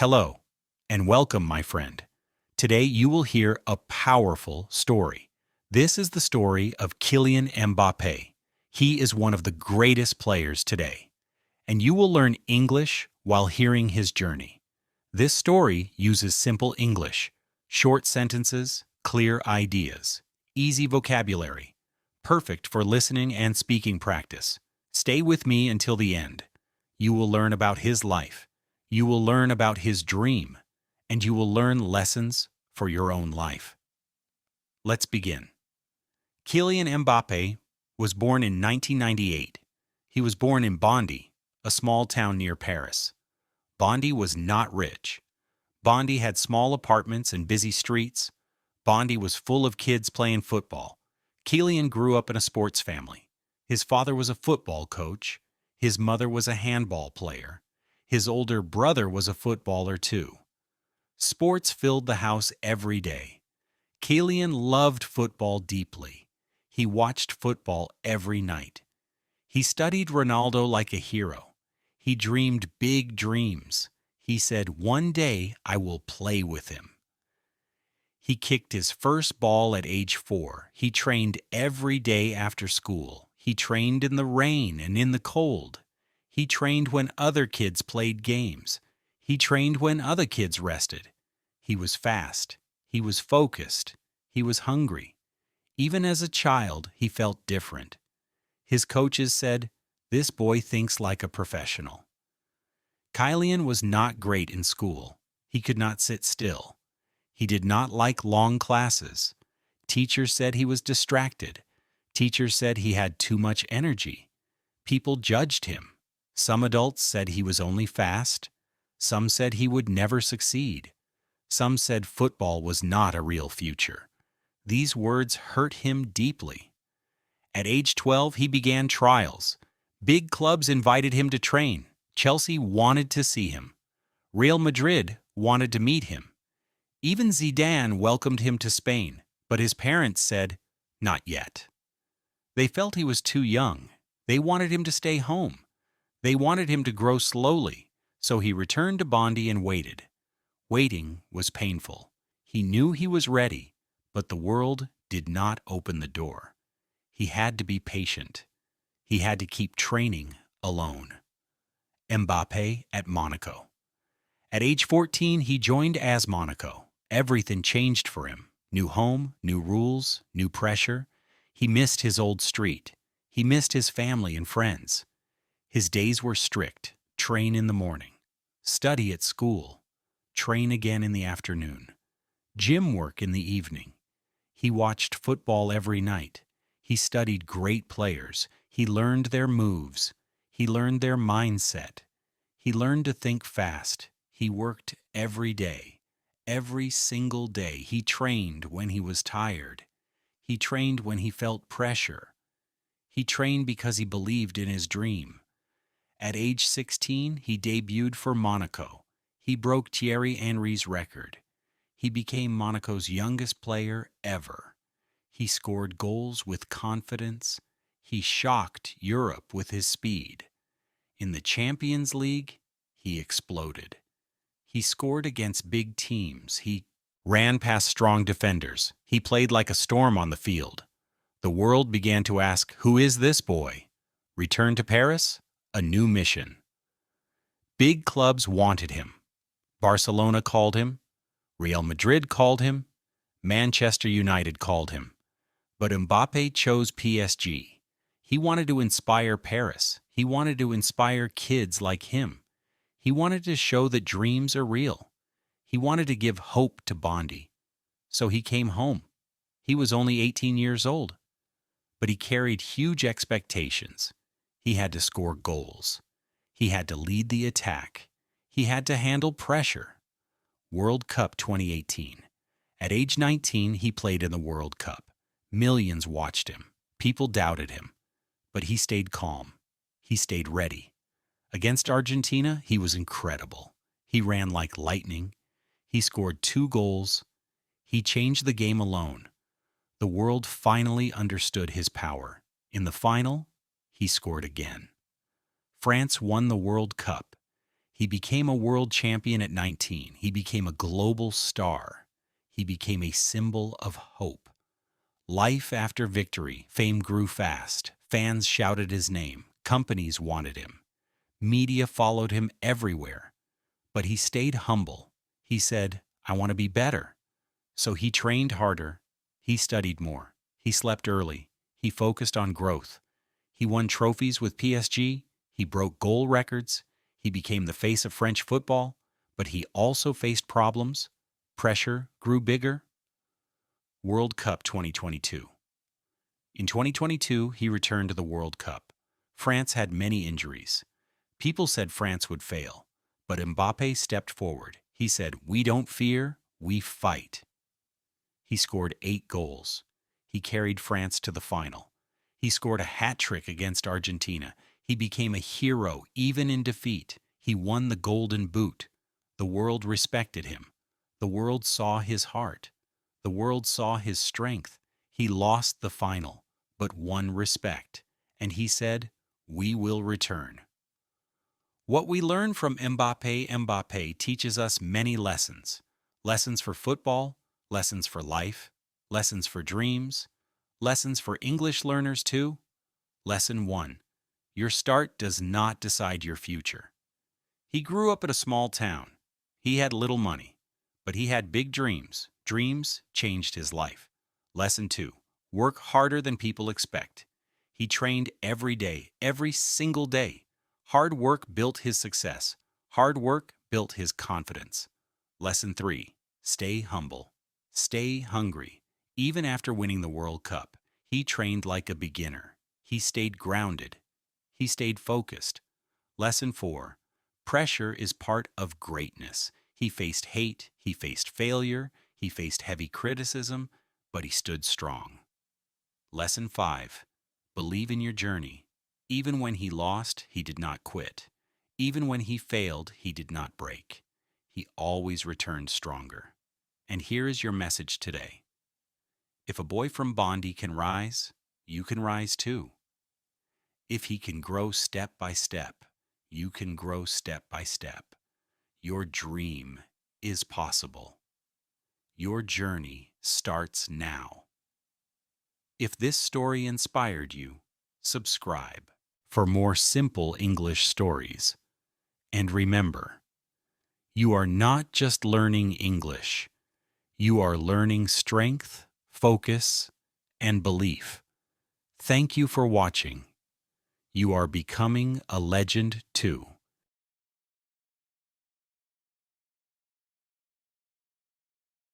Hello, and welcome, my friend. Today you will hear a powerful story. This is the story of Kylian Mbappé. He is one of the greatest players today. And you will learn English while hearing his journey. This story uses simple English, short sentences, clear ideas, easy vocabulary, perfect for listening and speaking practice. Stay with me until the end. You will learn about his life. You will learn about his dream, and you will learn lessons for your own life. Let's begin. Kylian Mbappé was born in 1998. He was born in Bondy, a small town near Paris. Bondy was not rich. Bondy had small apartments and busy streets. Bondy was full of kids playing football. Kylian grew up in a sports family. His father was a football coach. His mother was a handball player. His older brother was a footballer too. Sports filled the house every day. Kylian loved football deeply. He watched football every night. He studied Ronaldo like a hero. He dreamed big dreams. He said, "One day I will play with him." He kicked his first ball at age 4. He trained every day after school. He trained in the rain and in the cold. He trained when other kids played games. He trained when other kids rested. He was fast. He was focused. He was hungry. Even as a child, he felt different. His coaches said, "This boy thinks like a professional." Kylian was not great in school. He could not sit still. He did not like long classes. Teachers said he was distracted. Teachers said he had too much energy. People judged him. Some adults said he was only fast. Some said he would never succeed. Some said football was not a real future. These words hurt him deeply. At age 12, he began trials. Big clubs invited him to train. Chelsea wanted to see him. Real Madrid wanted to meet him. Even Zidane welcomed him to Spain, but his parents said, "Not yet." They felt he was too young. They wanted him to stay home. They wanted him to grow slowly, so he returned to Bondy and waited. Waiting was painful. He knew he was ready, but the world did not open the door. He had to be patient. He had to keep training alone. Mbappé at Monaco. At age 14, he joined AS Monaco. Everything changed for him. New home, new rules, new pressure. He missed his old street. He missed his family and friends. His days were strict. Train in the morning. Study at school. Train again in the afternoon. Gym work in the evening. He watched football every night. He studied great players. He learned their moves. He learned their mindset. He learned to think fast. He worked every day. Every single day. He trained when he was tired. He trained when he felt pressure. He trained because he believed in his dream. At age 16, he debuted for Monaco. He broke Thierry Henry's record. He became Monaco's youngest player ever. He scored goals with confidence. He shocked Europe with his speed. In the Champions League, he exploded. He scored against big teams. He ran past strong defenders. He played like a storm on the field. The world began to ask, "Who is this boy?" Return to Paris? A new mission. Big clubs wanted him. Barcelona called him. Real Madrid called him. Manchester United called him. But Mbappé chose PSG. He wanted to inspire Paris. He wanted to inspire kids like him. He wanted to show that dreams are real. He wanted to give hope to Bondy. So he came home. He was only 18 years old. But he carried huge expectations. He had to score goals. He had to lead the attack. He had to handle pressure. World Cup 2018. At age 19, he played in the World Cup. Millions watched him. People doubted him. But he stayed calm. He stayed ready. Against Argentina, he was incredible. He ran like lightning. He scored 2 goals. He changed the game alone. The world finally understood his power. In the final, he scored again. France won the World Cup. He became a world champion at 19. He became a global star. He became a symbol of hope. Life after victory, fame grew fast. Fans shouted his name. Companies wanted him. Media followed him everywhere. But he stayed humble. He said, "I want to be better." So he trained harder. He studied more. He slept early. He focused on growth. He won trophies with PSG. He broke goal records. He became the face of French football. But he also faced problems. Pressure grew bigger. World Cup 2022. In 2022, he returned to the World Cup. France had many injuries. People said France would fail. But Mbappé stepped forward. He said, "We don't fear, we fight." He scored 8 goals. He carried France to the final. He scored a hat trick against Argentina. He became a hero even in defeat. He won the Golden Boot. The world respected him. The world saw his heart. The world saw his strength. He lost the final, but won respect. And he said, "We will return." What we learn from Mbappé teaches us many lessons. Lessons for football, lessons for life, lessons for dreams, lessons for English learners too. Lesson 1. Your start does not decide your future. He grew up in a small town. He had little money, but he had big dreams. Dreams changed his life. Lesson 2. Work harder than people expect. He trained every day, every single day. Hard work built his success. Hard work built his confidence. Lesson 3. Stay humble. Stay hungry. Even after winning the World Cup, he trained like a beginner. He stayed grounded. He stayed focused. Lesson 4. Pressure is part of greatness. He faced hate. He faced failure. He faced heavy criticism, but he stood strong. Lesson 5. Believe in your journey. Even when he lost, he did not quit. Even when he failed, he did not break. He always returned stronger. And here is your message today. If a boy from Bondi can rise, you can rise too. If he can grow step by step, you can grow step by step. Your dream is possible. Your journey starts now. If this story inspired you, subscribe for more simple English stories. And remember, you are not just learning English. You are learning strength, focus, and belief. Thank you for watching. You are becoming a legend too.